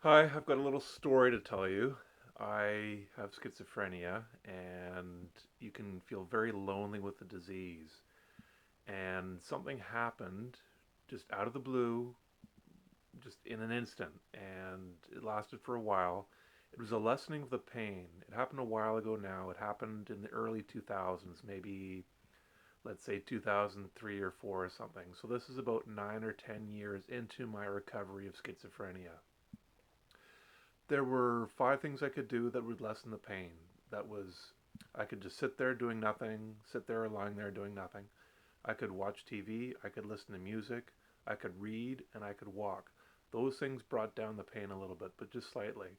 Hi, I've got a little story to tell you. I have schizophrenia, and you can feel very lonely with the disease. And something happened just out of the blue, just in an instant, and it lasted for a while. It was a lessening of the pain. It happened a while ago now. It happened in the early 2000s, maybe let's say 2003 or 4 or something. So this is about 9 or 10 years into my recovery of schizophrenia. There were five things I could do that would lessen the pain. That was, I could just sit there doing nothing, sit there lying there doing nothing. I could watch TV, I could listen to music, I could read, and I could walk. Those things brought down the pain a little bit, but just slightly.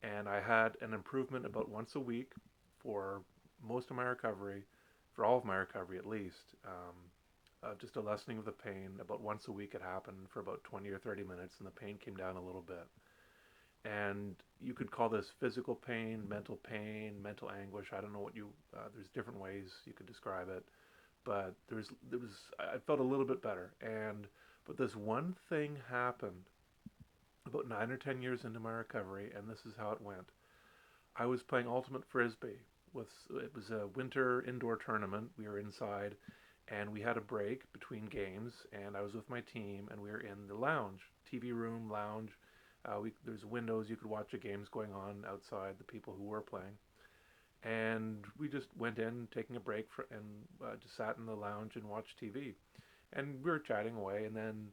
And I had an improvement about once a week for most of my recovery, for all of my recovery at least. Just a lessening of the pain. About once a week it happened for about 20 or 30 minutes, and the pain came down a little bit. And you could call this physical pain, mental anguish. I don't know what you. There's different ways you could describe it, but there was. I felt a little bit better, and but this one thing happened about 9 or 10 years into my recovery, and this is how it went. I was playing ultimate frisbee. It was a winter indoor tournament. We were inside, and we had a break between games, and I was with my team, and we were in the lounge, TV room, lounge. There's windows, you could watch the games going on outside, the people who were playing. And we just went in, taking a break, and just sat in the lounge and watched TV. And we were chatting away, and then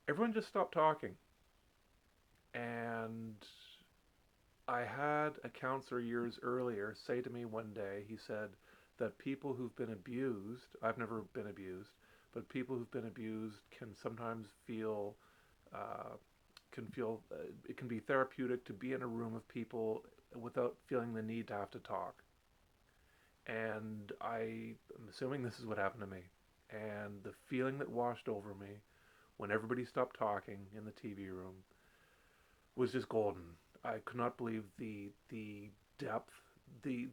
everyone just stopped talking. And I had a counselor years earlier say to me one day, he said that people who've been abused, I've never been abused, but people who've been abused can sometimes feel uh, it can be therapeutic to be in a room of people without feeling the need to have to talk. And am assuming this is what happened to me. And the feeling that washed over me when everybody stopped talking in the TV room was just golden. I could not believe the depth, the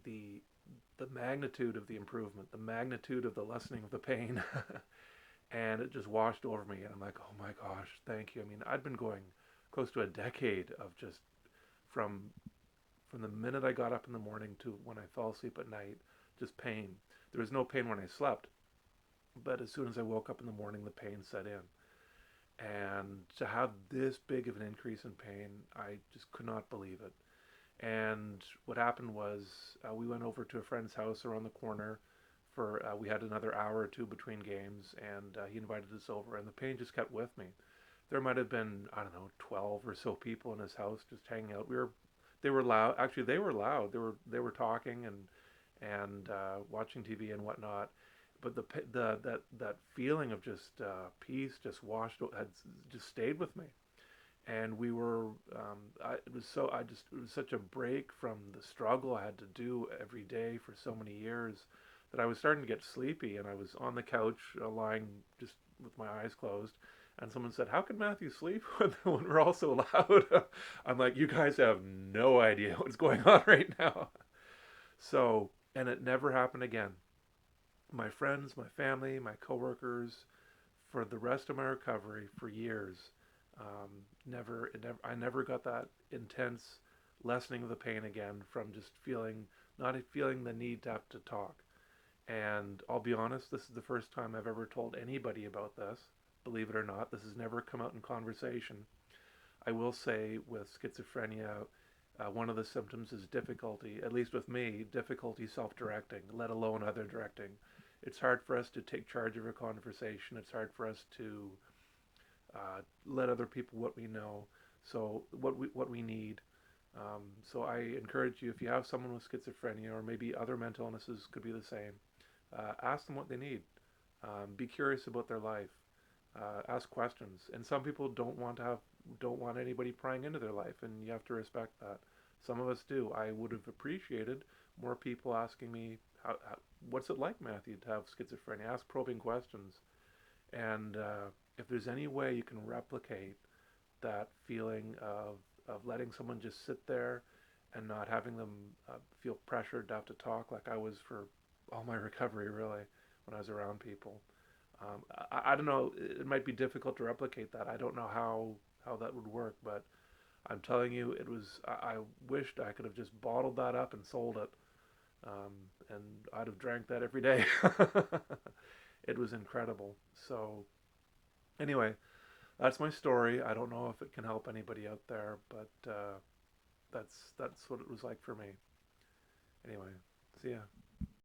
the magnitude of the improvement, the magnitude of the lessening of the pain. And it just washed over me, and I'm like, oh my gosh, thank you. I mean, I'd been going close to a decade of just from from the minute I got up in the morning to when I fell asleep at night, just pain. There was no pain when I slept, but as soon as I woke up in the morning, the pain set in. And to have this big of an increase in pain, I just could not believe it. And what happened was we went over to a friend's house around the corner for we had another hour or two between games, and he invited us over, and the pain just kept with me. There might have been, I don't know, 12 or so people in his house just hanging out. They were loud. Actually, they were loud. They were talking and watching TV and whatnot. But that feeling of just peace just had just stayed with me. And we were it was so I just it was such a break from the struggle I had to do every day for so many years that I was starting to get sleepy, and I was on the couch lying just with my eyes closed, and someone said, how can Matthew sleep when we're all so loud? I'm like, you guys have no idea what's going on right now. So, and it never happened again. My friends, my family, my coworkers, for the rest of my recovery for years. I never got that intense lessening of the pain again from just not feeling the need to have to talk. And I'll be honest, this is the first time I've ever told anybody about this. Believe it or not, this has never come out in conversation. I will say with schizophrenia, one of the symptoms is difficulty, at least with me, difficulty self directing, let alone other directing. It's hard for us to take charge of a conversation. It's hard for us to let other people what we know, so what we need. So I encourage you, if you have someone with schizophrenia or maybe other mental illnesses could be the same, ask them what they need. Be curious about their life. Ask questions. And some people don't want anybody prying into their life, and you have to respect that. Some of us do. I would have appreciated more people asking me, "What's it like, Matthew, to have schizophrenia?" Ask probing questions, and if there's any way you can replicate that feeling of letting someone just sit there and not having them feel pressured to have to talk, like I was for all my recovery, really, when I was around people. I don't know. It might be difficult to replicate that. I don't know how that would work, but I'm telling you, it was. I wished I could have just bottled that up and sold it, um, and I'd have drank that every day. It was incredible. So anyway, that's my story. I don't know if it can help anybody out there, but that's what it was like for me. Anyway, see ya.